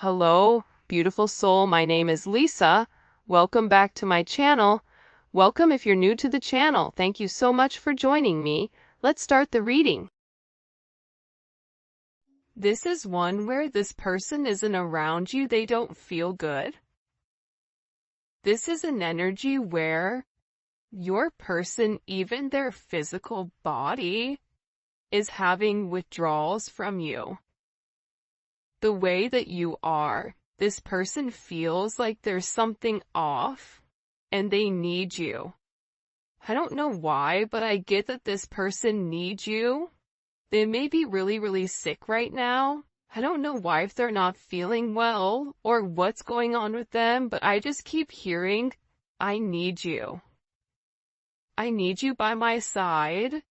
Hello, beautiful soul. My name is Lisa. Welcome back to my channel. Welcome if you're new to the channel. Thank you so much for joining me. Let's start the reading. This is one where this person isn't around you. They don't feel good. This is an energy where your person, even their physical body, is having withdrawals from you. The way that you are, this person feels like there's something off and they need you. I don't know why, but I get that this person needs you. They may be really sick right now. I don't know why, if they're not feeling well or what's going on with them, but I just keep hearing, I need you. I need you by my side.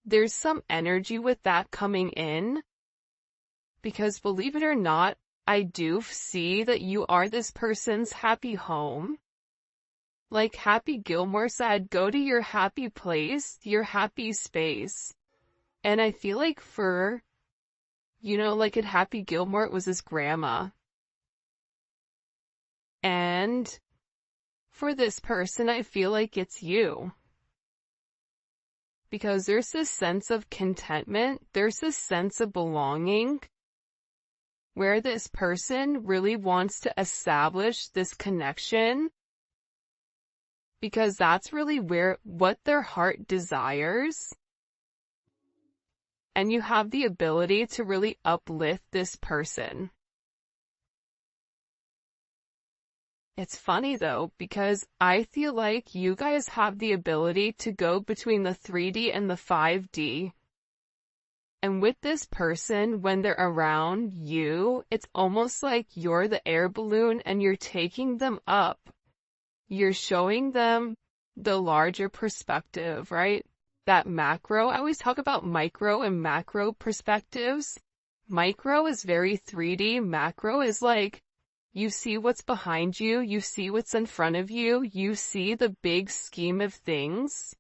There's some energy with that coming in. Because believe it or not, I do see that you are this person's happy home. Like Happy Gilmore said, go to your happy place, your happy space. And I feel like like at Happy Gilmore, it was his grandma. And for this person, I feel like it's you. Because there's this sense of contentment, there's this sense of belonging, where this person really wants to establish this connection, because that's really what their heart desires. And you have the ability to really uplift this person. It's funny though, because I feel like you guys have the ability to go between the 3D and the 5D. And with this person, when they're around you, it's almost like you're the air balloon and you're taking them up. You're showing them the larger perspective, right? That macro. I always talk about micro and macro perspectives. Micro is very 3D. Macro is like, you see what's behind you, you see what's in front of you, you see the big scheme of things.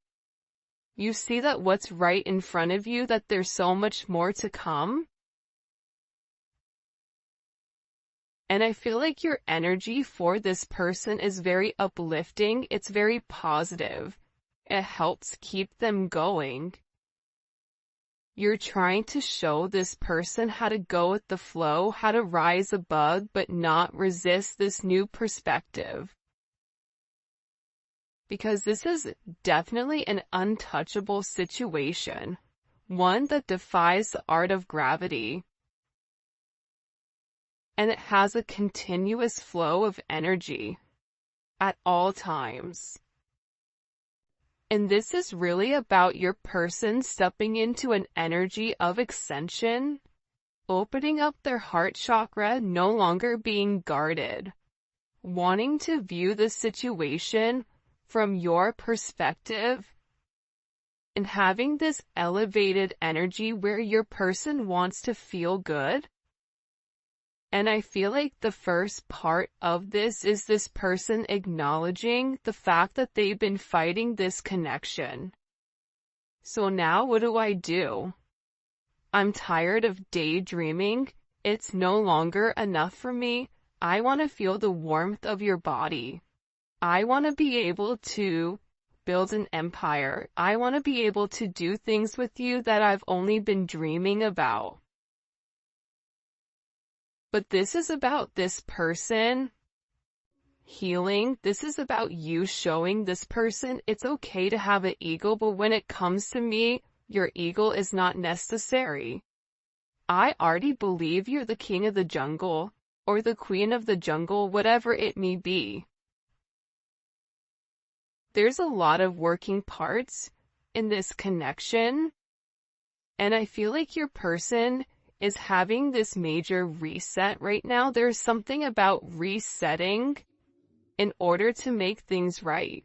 You see that what's right in front of you, that there's so much more to come. And I feel like your energy for this person is very uplifting. It's very positive. It helps keep them going. You're trying to show this person how to go with the flow, how to rise above, but not resist this new perspective. Because this is definitely an untouchable situation, one that defies the art of gravity. And it has a continuous flow of energy at all times. And this is really about your person stepping into an energy of ascension, opening up their heart chakra, no longer being guarded, wanting to view the situation from your perspective, and having this elevated energy where your person wants to feel good. And I feel like the first part of this is this person acknowledging the fact that they've been fighting this connection. So now what do? I'm tired of daydreaming. It's no longer enough for me. I want to feel the warmth of your body. I want to be able to build an empire. I want to be able to do things with you that I've only been dreaming about. But this is about this person healing. This is about you showing this person it's okay to have an ego, but when it comes to me, your ego is not necessary. I already believe you're the king of the jungle, or the queen of the jungle, whatever it may be. There's a lot of working parts in this connection, and I feel like your person is having this major reset right now. There's something about resetting in order to make things right.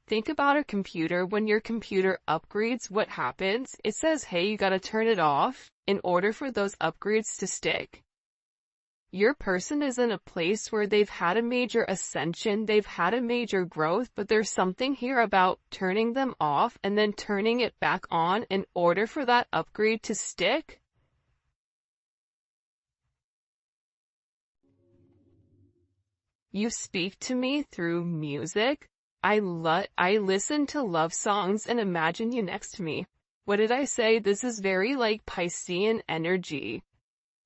Think about a computer. When your computer upgrades, what happens? It says, hey, you gotta turn it off in order for those upgrades to stick. Your person is in a place where they've had a major ascension, they've had a major growth, but there's something here about turning them off and then turning it back on in order for that upgrade to stick. You speak to me through music. I listen to love songs and imagine you next to me. What did I say? This is very like Piscean energy.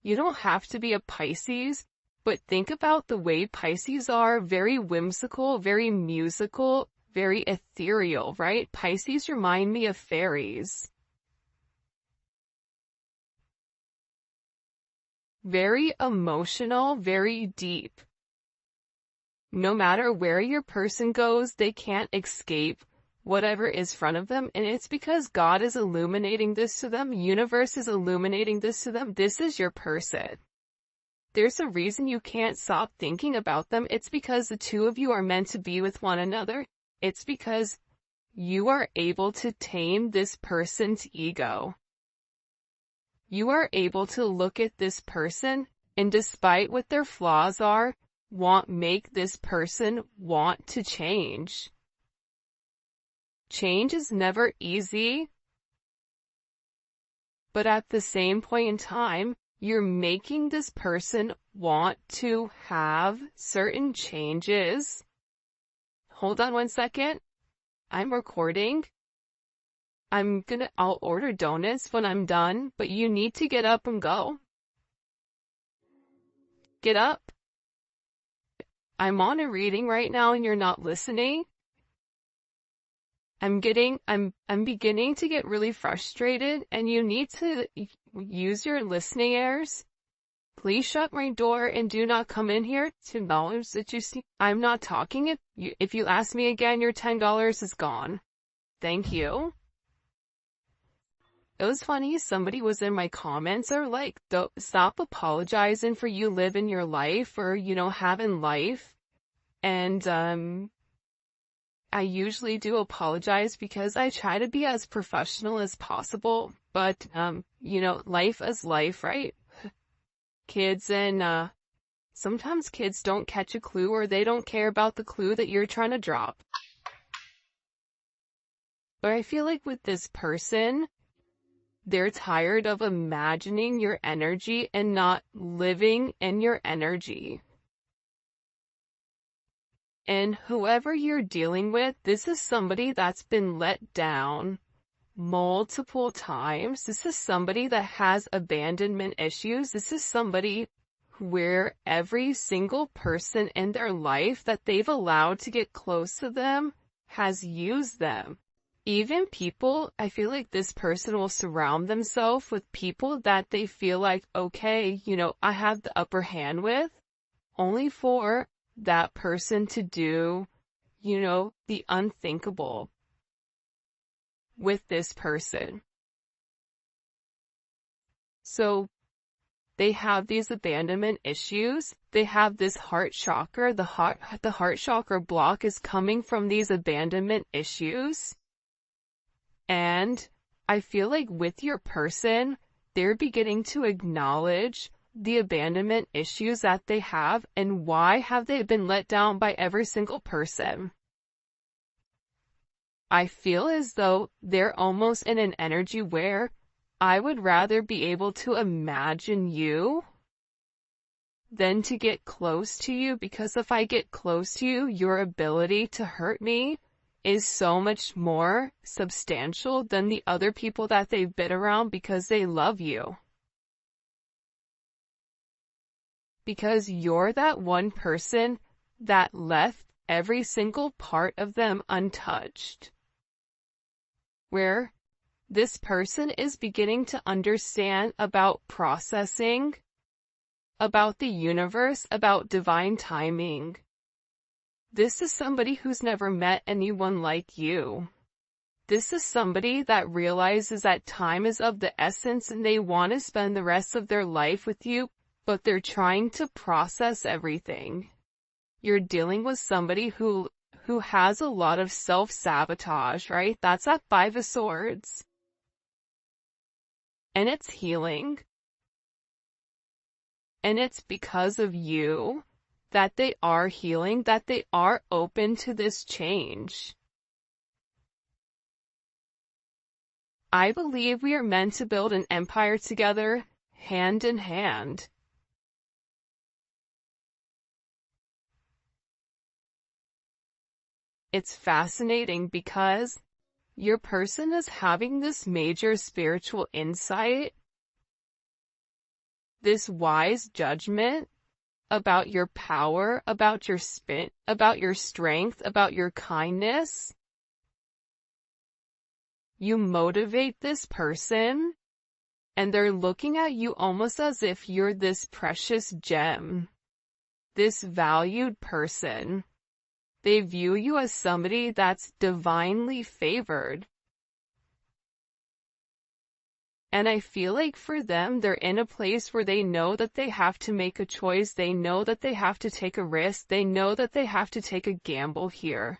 You don't have to be a Pisces, but think about the way Pisces are, very whimsical, very musical, very ethereal, right? Pisces remind me of fairies. Very emotional, very deep. No matter where your person goes, they can't escape whatever is in front of them, and it's because God is illuminating this to them, universe is illuminating this to them. This is your person. There's a reason you can't stop thinking about them. It's because the two of you are meant to be with one another. It's because you are able to tame this person's ego. You are able to look at this person, and despite what their flaws are, make this person want to change. Change is never easy, but at the same point in time, you're making this person want to have certain changes. Hold on 1 second. I'm recording. I'll order donuts when I'm done, but you need to get up and go. Get up. I'm on a reading right now and you're not listening. I'm beginning to get really frustrated, and you need to use your listening ears. Please shut my door and do not come in here to acknowledge that you see. I'm not talking. If you ask me again, your $10 is gone. Thank you. It was funny, somebody was in my comments or like, stop apologizing for you living your life or, having life. And, I usually do apologize because I try to be as professional as possible, but, life is life, right? Kids and, sometimes kids don't catch a clue or they don't care about the clue that you're trying to drop. But I feel like with this person, they're tired of imagining your energy and not living in your energy. And whoever you're dealing with, this is somebody that's been let down multiple times. This is somebody that has abandonment issues. This is somebody where every single person in their life that they've allowed to get close to them has used them. Even people, I feel like this person will surround themselves with people that they feel like, okay, I have the upper hand with, only for that person to do, the unthinkable with this person. So they have these abandonment issues. They have this heart chakra. The heart chakra block is coming from these abandonment issues. And I feel like with your person, they're beginning to acknowledge the abandonment issues that they have, and why have they been let down by every single person. I feel as though they're almost in an energy where I would rather be able to imagine you than to get close to you, because if I get close to you, your ability to hurt me is so much more substantial than the other people that they've been around because they love you. Because you're that one person that left every single part of them untouched. Where this person is beginning to understand about processing, about the universe, about divine timing. This is somebody who's never met anyone like you. This is somebody that realizes that time is of the essence and they want to spend the rest of their life with you, but they're trying to process everything. You're dealing with somebody who has a lot of self-sabotage, right? That's that 5 of Swords. And it's healing. And it's because of you that they are healing, that they are open to this change. I believe we are meant to build an empire together, hand in hand. It's fascinating because your person is having this major spiritual insight, this wise judgment about your power, about your spin, about your strength, about your kindness. You motivate this person, and they're looking at you almost as if you're this precious gem, this valued person. They view you as somebody that's divinely favored. And I feel like for them, they're in a place where they know that they have to make a choice. They know that they have to take a risk. They know that they have to take a gamble here.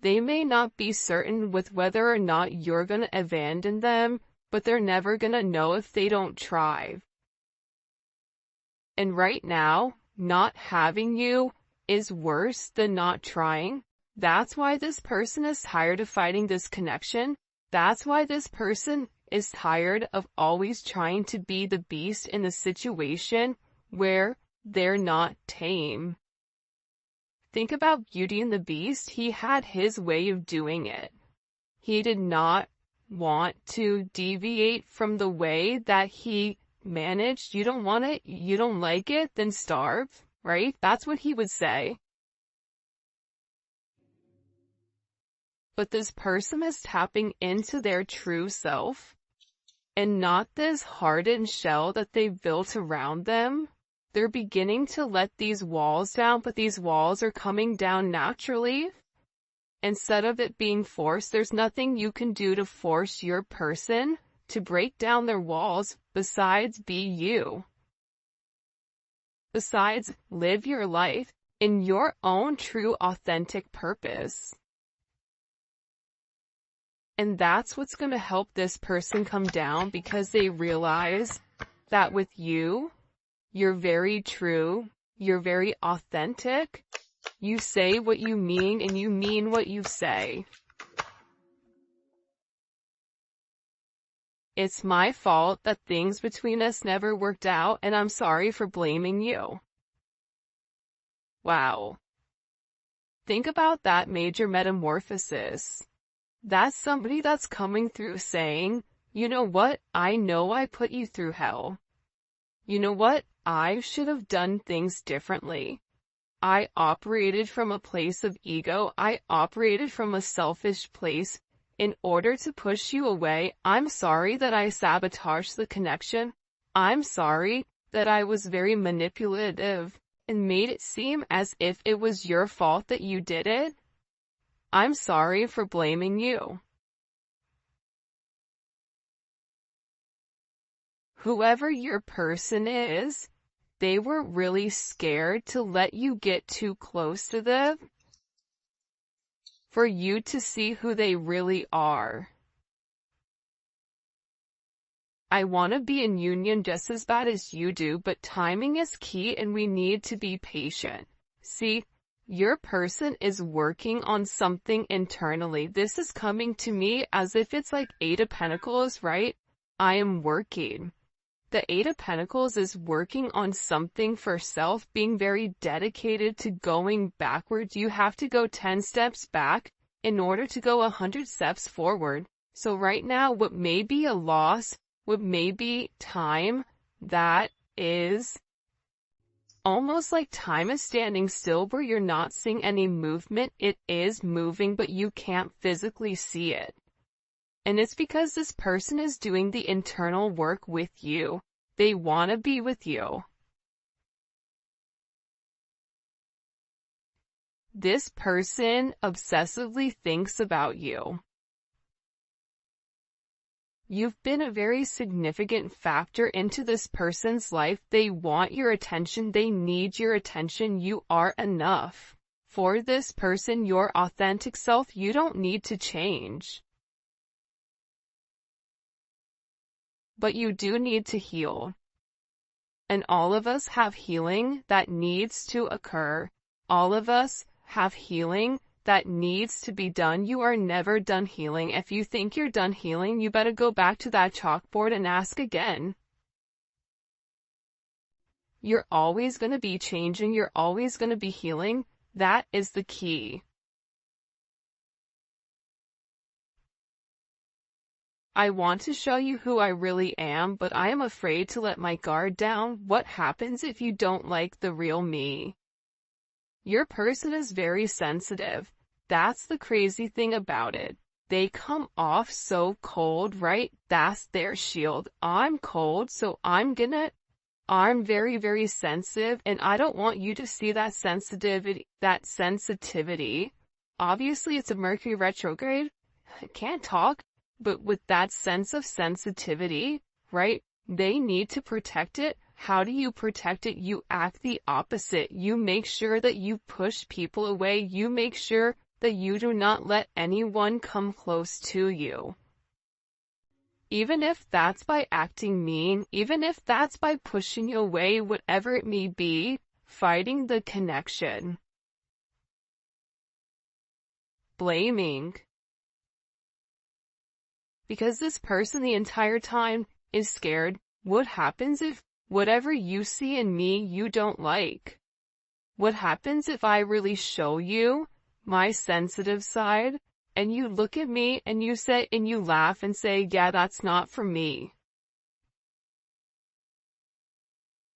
They may not be certain with whether or not you're going to abandon them, but they're never going to know if they don't try. And right now, not having you is worse than not trying. That's why this person is tired of fighting this connection. That's why this person is tired of always trying to be the beast in the situation where they're not tame. Think about Beauty and the Beast. He had his way of doing it. He did not want to deviate from the way that he managed. You don't want it, you don't like it, then starve, right? That's what he would say. But this person is tapping into their true self, and not this hardened shell that they've built around them. They're beginning to let these walls down, but these walls are coming down naturally. Instead of it being forced, there's nothing you can do to force your person to break down their walls besides be you. Besides, live your life in your own true authentic purpose. And that's what's going to help this person come down, because they realize that with you, you're very true, you're very authentic, you say what you mean and you mean what you say. It's my fault that things between us never worked out, and I'm sorry for blaming you. Wow. Think about that major metamorphosis. That's somebody that's coming through saying, you know what, I know I put you through hell. You know what, I should have done things differently. I operated from a place of ego. I operated from a selfish place in order to push you away. I'm sorry that I sabotaged the connection. I'm sorry that I was very manipulative and made it seem as if it was your fault that you did it. I'm sorry for blaming you. Whoever your person is, they were really scared to let you get too close to them, for you to see who they really are. I want to be in union just as bad as you do, but timing is key and we need to be patient. See, your person is working on something internally. This is coming to me as if it's like Eight of Pentacles, right? I am working. The Eight of Pentacles is working on something for self, being very dedicated to going backwards. You have to go 10 steps back in order to go 100 steps forward. So right now, what may be a loss, what may be time that is almost like time is standing still where you're not seeing any movement. It is moving, but you can't physically see it. And it's because this person is doing the internal work with you. They want to be with you. This person obsessively thinks about you. You've been a very significant factor into this person's life. They want your attention. They need your attention. You are enough. For this person, your authentic self, you don't need to change. But you do need to heal. And all of us have healing that needs to occur. All of us have healing that needs to be done. You are never done healing. If you think you're done healing, you better go back to that chalkboard and ask again. You're always going to be changing. You're always going to be healing. That is the key. I want to show you who I really am, but I am afraid to let my guard down. What happens if you don't like the real me? Your person is very sensitive. That's the crazy thing about it. They come off so cold, right? That's their shield. I'm cold, so I'm very, very sensitive, and I don't want you to see that sensitivity. Obviously, it's a Mercury retrograde. I can't talk, but with that sense of sensitivity, right? They need to protect it. How do you protect it? You act the opposite. You make sure that you push people away. You make sure that you do not let anyone come close to you. Even if that's by acting mean, even if that's by pushing away, whatever it may be, fighting the connection. Blaming. Because this person the entire time is scared. What happens if whatever you see in me you don't like? What happens if I really show you my sensitive side, and you look at me and you laugh and say, yeah, that's not for me?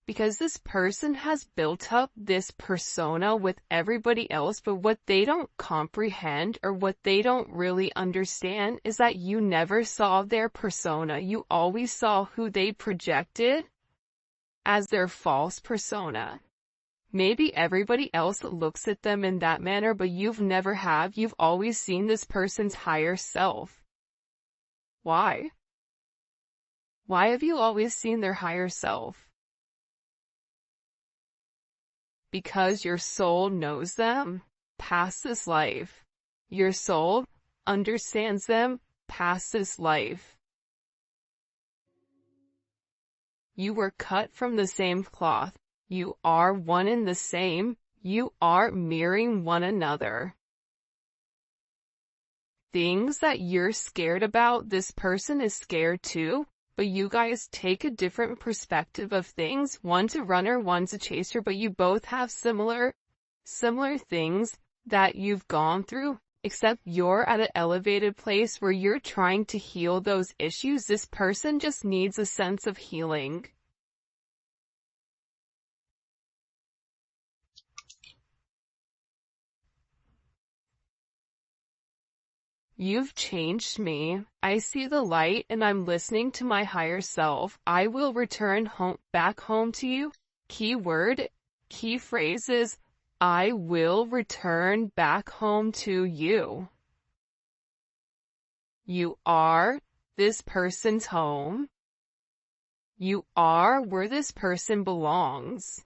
Because this person has built up this persona with everybody else, but what they don't comprehend or what they don't really understand is that you never saw their persona. You always saw who they projected as their false persona. Maybe everybody else looks at them in that manner, but you've always seen this person's higher self. Why? Why have you always seen their higher self? Because your soul knows them past this life. Your soul understands them past this life. You were cut from the same cloth. You are one and the same. You are mirroring one another. Things that you're scared about, this person is scared too, but you guys take a different perspective of things. One's a runner, one's a chaser, but you both have similar things that you've gone through, except you're at an elevated place where you're trying to heal those issues. This person just needs a sense of healing. You've changed me. I see the light and I'm listening to my higher self. I will return back home to you. Key phrases. I will return back home to you. You are this person's home. You are where this person belongs.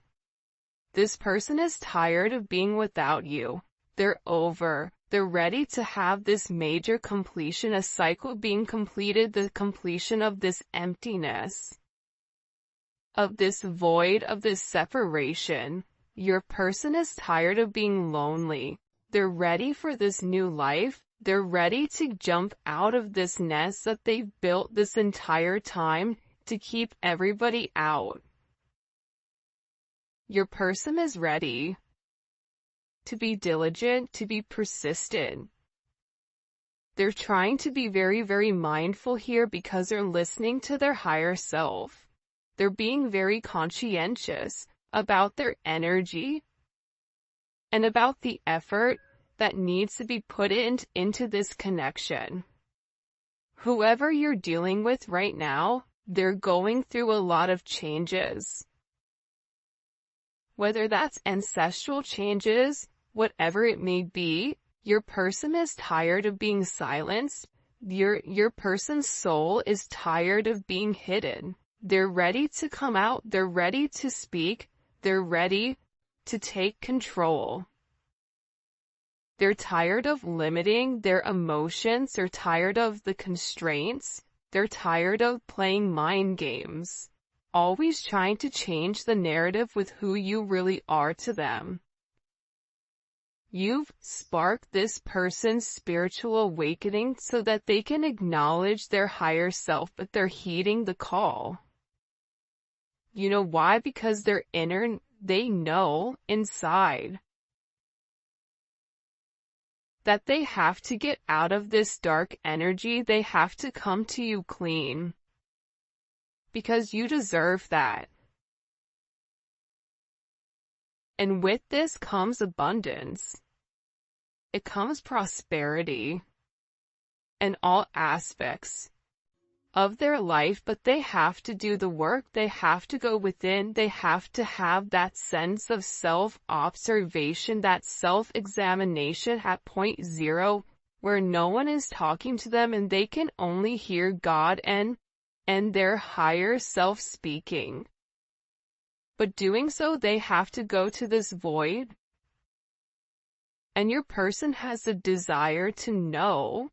This person is tired of being without you. They're over. They're ready to have this major completion, a cycle being completed, the completion of this emptiness, of this void, of this separation. Your person is tired of being lonely. They're ready for this new life. They're ready to jump out of this nest that they've built this entire time to keep everybody out. Your person is ready to be diligent, to be persistent. They're trying to be very, very mindful here because they're listening to their higher self. They're being very conscientious about their energy and about the effort that needs to be put into this connection. Whoever you're dealing with right now, they're going through a lot of changes. Whether that's ancestral changes, whatever it may be, your person is tired of being silenced. Your person's soul is tired of being hidden. They're ready to come out. They're ready to speak. They're ready to take control. They're tired of limiting their emotions. They're tired of the constraints. They're tired of playing mind games, always trying to change the narrative with who you really are to them. You've sparked this person's spiritual awakening so that they can acknowledge their higher self, but they're heeding the call. You know why? Because they know inside that they have to get out of this dark energy. They have to come to you clean. Because you deserve that. And with this comes abundance. It comes prosperity in all aspects of their life, but they have to do the work. They have to go within. They have to have that sense of self-observation, that self-examination at point zero, where no one is talking to them and they can only hear God and their higher self speaking. But doing so, they have to go to this void. And your person has a desire to know.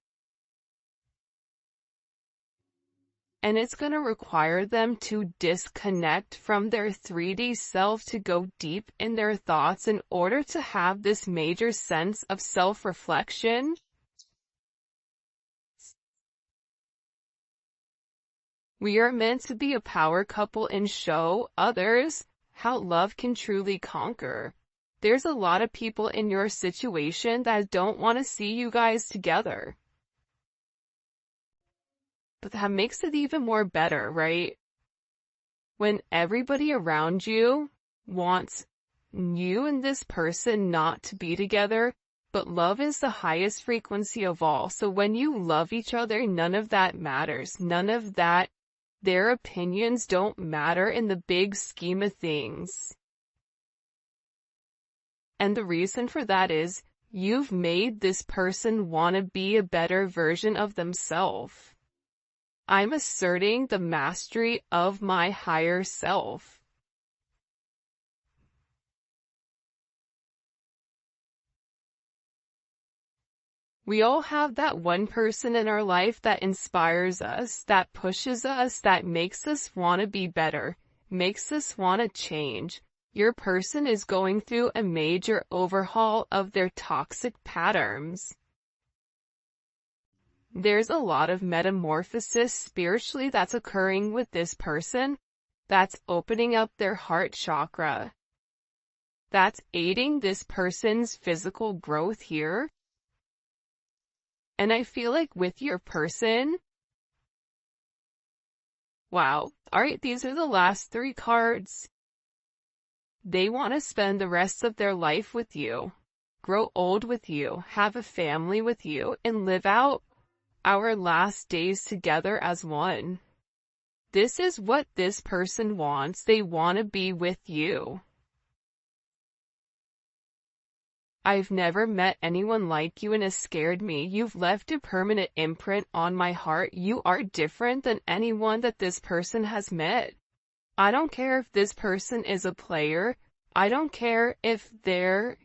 And it's going to require them to disconnect from their 3D self to go deep in their thoughts in order to have this major sense of self-reflection. We are meant to be a power couple and show others how love can truly conquer. There's a lot of people in your situation that don't want to see you guys together. But that makes it even more better, right? When everybody around you wants you and this person not to be together, but love is the highest frequency of all. So when you love each other, none of that matters. None of that, their opinions don't matter in the big scheme of things. And the reason for that is you've made this person want to be a better version of themselves. I'm asserting the mastery of my higher self. We all have that one person in our life that inspires us, that pushes us, that makes us want to be better, makes us want to change. Your person is going through a major overhaul of their toxic patterns. There's a lot of metamorphosis spiritually that's occurring with this person, that's opening up their heart chakra, that's aiding this person's physical growth here. And I feel like with your person, wow, alright, these are the last 3 cards. They want to spend the rest of their life with you, grow old with you, have a family with you, and live out our last days together as one. This is what this person wants. They want to be with you. I've never met anyone like you and it scared me. You've left a permanent imprint on my heart. You are different than anyone that this person has met. I don't care if this person is a player. I don't care if they're,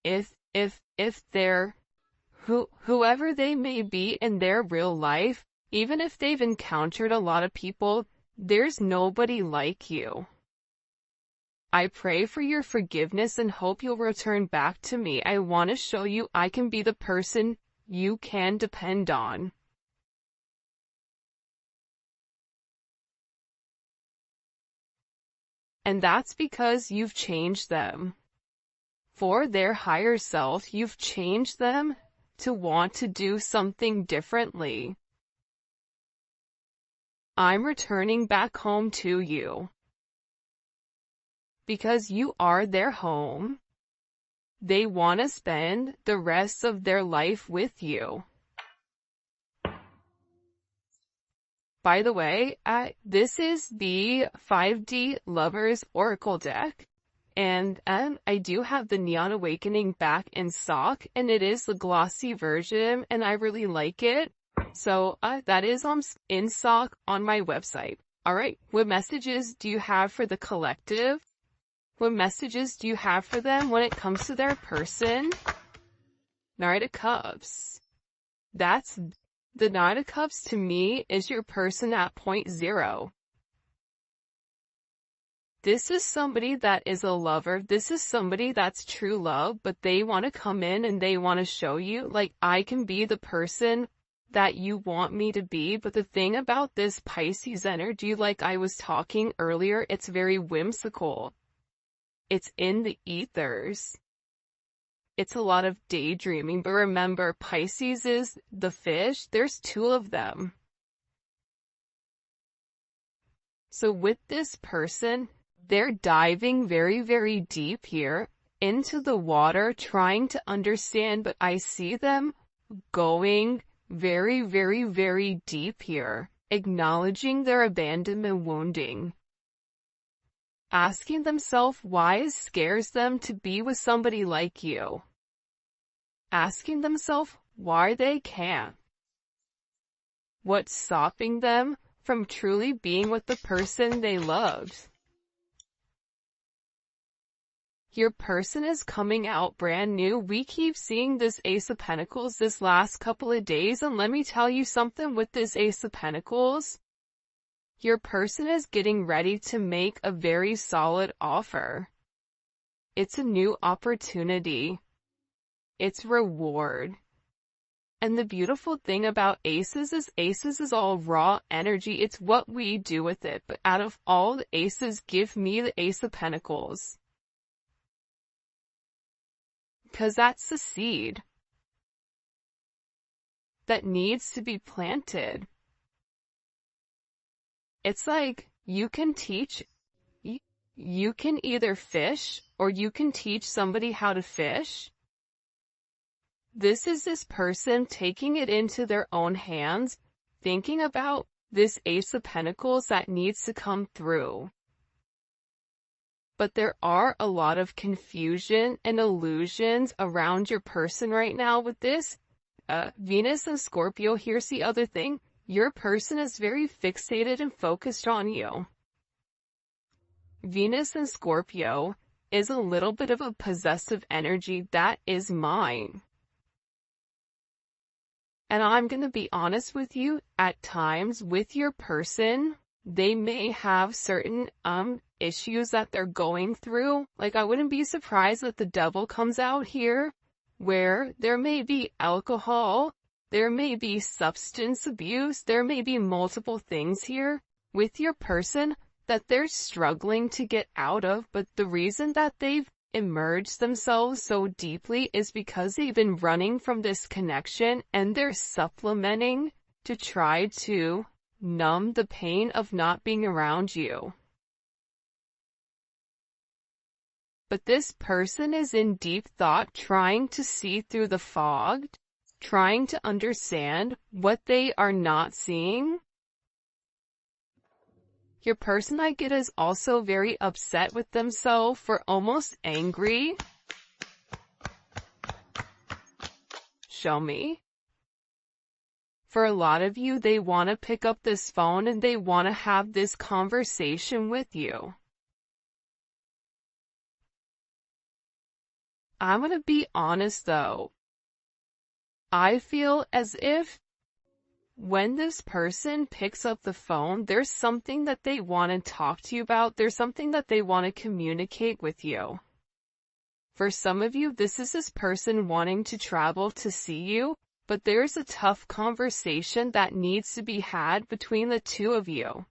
if they're whoever they may be in their real life, even if they've encountered a lot of people, there's nobody like you. I pray for your forgiveness and hope you'll return back to me. I want to show you I can be the person you can depend on. And that's because you've changed them. For their higher self, you've changed them to want to do something differently. I'm returning back home to you. Because you are their home. They want to spend the rest of their life with you. By the way, this is the 5D Lovers Oracle deck. And I do have the Neon Awakening back in stock, and it is the glossy version, and I really like it. So that is in stock on my website. Alright, what messages do you have for the collective? What messages do you have for them when it comes to their person? Knight of Cups. That's the Knight of Cups to me is your person at point zero. This is somebody that is a lover. This is somebody that's true love, but they want to come in and they want to show you, like, I can be the person that you want me to be. But the thing about this Pisces energy, like I was talking earlier, it's very whimsical. It's in the ethers. it's a lot of daydreaming, but remember, Pisces is the fish. There's two of them. So with this person, they're diving very, very deep here into the water, trying to understand, but I see them going very, very, very deep here, acknowledging their abandonment wounding, asking themselves why it scares them to be with somebody like you, asking themselves why they can't, what's stopping them from truly being with the person they loved. Your person is coming out brand new. We keep seeing this Ace of Pentacles this last couple of days, and let me tell you something with this Ace of Pentacles. Your person is getting ready to make a very solid offer. It's a new opportunity. It's reward. And the beautiful thing about aces is all raw energy. It's what we do with it. But out of all the aces, give me the Ace of Pentacles. Because that's the seed that needs to be planted. It's like you can teach, you can either fish or you can teach somebody how to fish. This is this person taking it into their own hands, thinking about this Ace of Pentacles that needs to come through. But there are a lot of confusion and illusions around your person right now with this. Venus and Scorpio, here's the other thing. Your person is very fixated and focused on you. Venus and Scorpio is a little bit of a possessive energy. That is mine. And I'm going to be honest with you, at times with your person, they may have certain issues that they're going through. Like, I wouldn't be surprised that the devil comes out here, where there may be alcohol, there may be substance abuse, there may be multiple things here with your person that they're struggling to get out of, but the reason that they've immersed themselves so deeply is because they've been running from this connection, and they're supplementing to try to numb the pain of not being around you. But this person is in deep thought, trying to see through the fog, trying to understand what they are not seeing. Your person, I get, is also very upset with themselves, for almost angry. Show me. For a lot of you, they want to pick up this phone and they want to have this conversation with you. I'm going to be honest though. I feel as if when this person picks up the phone, there's something that they want to talk to you about. There's something that they want to communicate with you. For some of you, this is this person wanting to travel to see you, but there's a tough conversation that needs to be had between the two of you.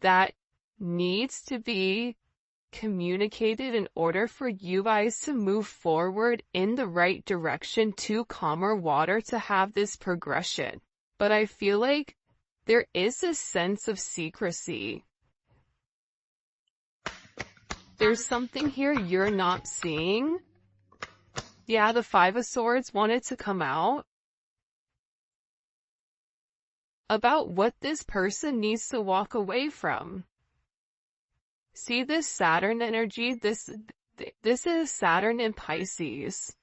That needs to be communicated in order for you guys to move forward in the right direction, to calmer water, to have this progression. But I feel like there is a sense of secrecy. There's something here you're not seeing. Yeah, the Five of Swords wanted to come out about what this person needs to walk away from. See this Saturn energy? This is Saturn in Pisces.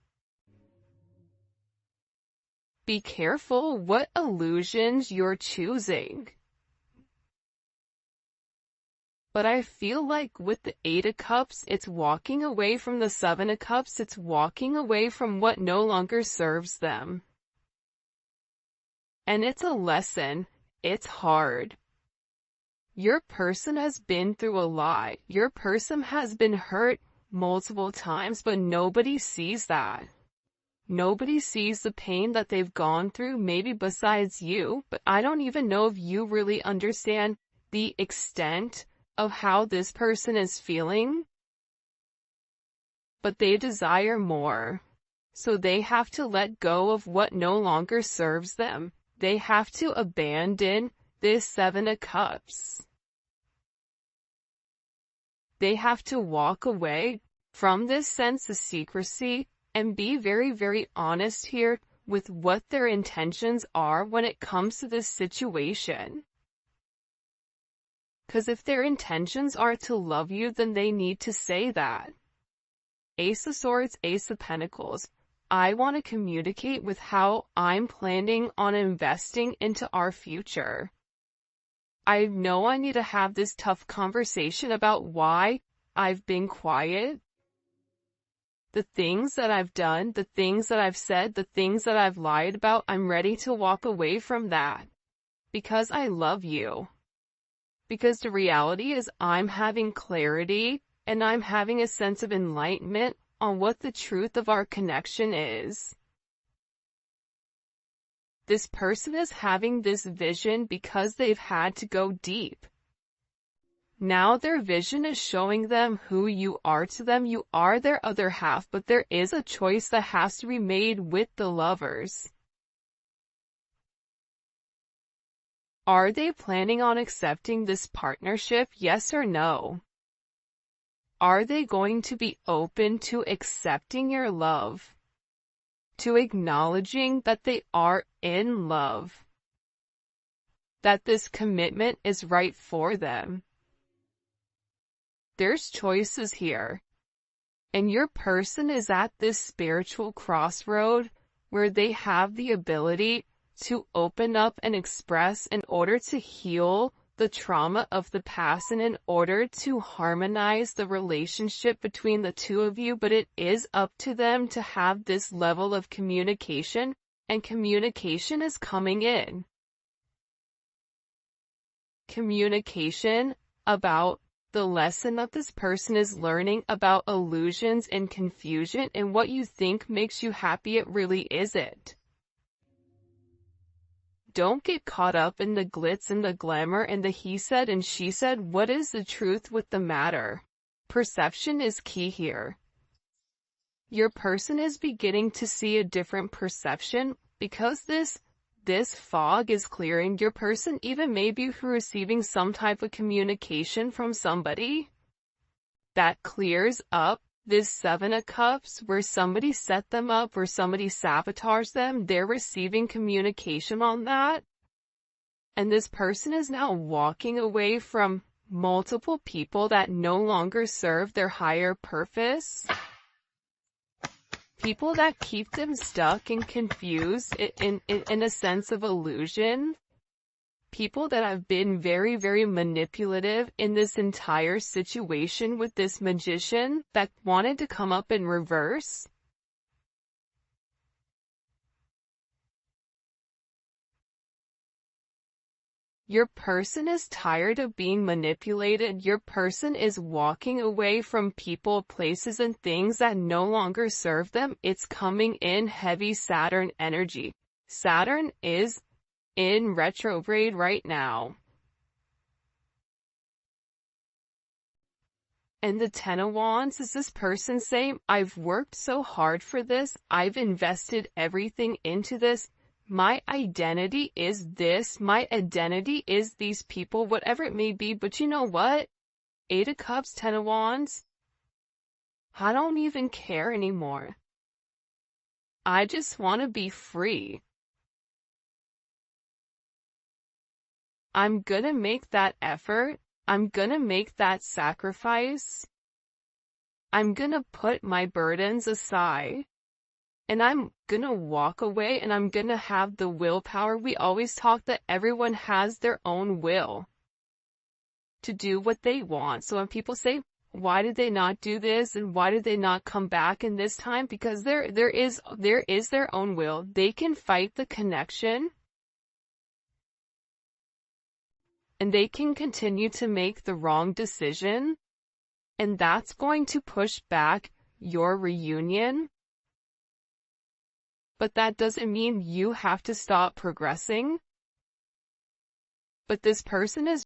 Be careful what illusions you're choosing. But I feel like with the Eight of Cups, it's walking away from the Seven of Cups. It's walking away from what no longer serves them. And it's a lesson. It's hard. Your person has been through a lot. Your person has been hurt multiple times, but nobody sees that. Nobody sees the pain that they've gone through, maybe besides you, but I don't even know if you really understand the extent of how this person is feeling. but they desire more. So they have to let go of what no longer serves them. They have to abandon this Seven of Cups. They have to walk away from this sense of secrecy and be very, very honest here with what their intentions are when it comes to this situation. Because if their intentions are to love you, then they need to say that. Ace of Swords, Ace of Pentacles. I want to communicate with how I'm planning on investing into our future. I know I need to have this tough conversation about why I've been quiet. The things that I've done, the things that I've said, the things that I've lied about, I'm ready to walk away from that. Because I love you. Because the reality is I'm having clarity and I'm having a sense of enlightenment on what the truth of our connection is. This person is having this vision because they've had to go deep. Now their vision is showing them who you are to them. You are their other half, but there is a choice that has to be made with the lovers. Are they planning on accepting this partnership? Yes or no? Are they going to be open to accepting your love? To acknowledging that they are in love? That this commitment is right for them? There's choices here. And your person is at this spiritual crossroad where they have the ability to open up and express in order to heal the trauma of the past and in order to harmonize the relationship between the two of you, but it is up to them to have this level of communication, and communication is coming in. Communication about the lesson that this person is learning about illusions and confusion, and what you think makes you happy, it really isn't. Don't get caught up in the glitz and the glamour and the he said and she said. What is the truth with the matter? Perception is key here. Your person is beginning to see a different perception because this fog is clearing. Your person even may be receiving some type of communication from somebody that clears up this Seven of Cups, where somebody set them up, where somebody sabotaged them. They're receiving communication on that. And this person is now walking away from multiple people that no longer serve their higher purpose. People that keep them stuck and confused in a sense of illusion. People that have been very, very manipulative in this entire situation with this magician that wanted to come up in reverse. Your person is tired of being manipulated. Your person is walking away from people, places, and things that no longer serve them. It's coming in heavy Saturn energy. Saturn is in retrograde right now. And the Ten of Wands is this person saying, I've worked so hard for this. I've invested everything into this. My identity is this. My identity is these people, whatever it may be. But you know what? Eight of Cups, Ten of Wands. I don't even care anymore. I just want to be free. I'm gonna make that effort. I'm gonna make that sacrifice. I'm gonna put my burdens aside. And I'm gonna walk away, and I'm gonna have the willpower. We always talk that everyone has their own will to do what they want. So when people say, why did they not do this? And why did they not come back in this time? Because there is their own will. They can fight the connection. And they can continue to make the wrong decision, and that's going to push back your reunion. But that doesn't mean you have to stop progressing. But this person is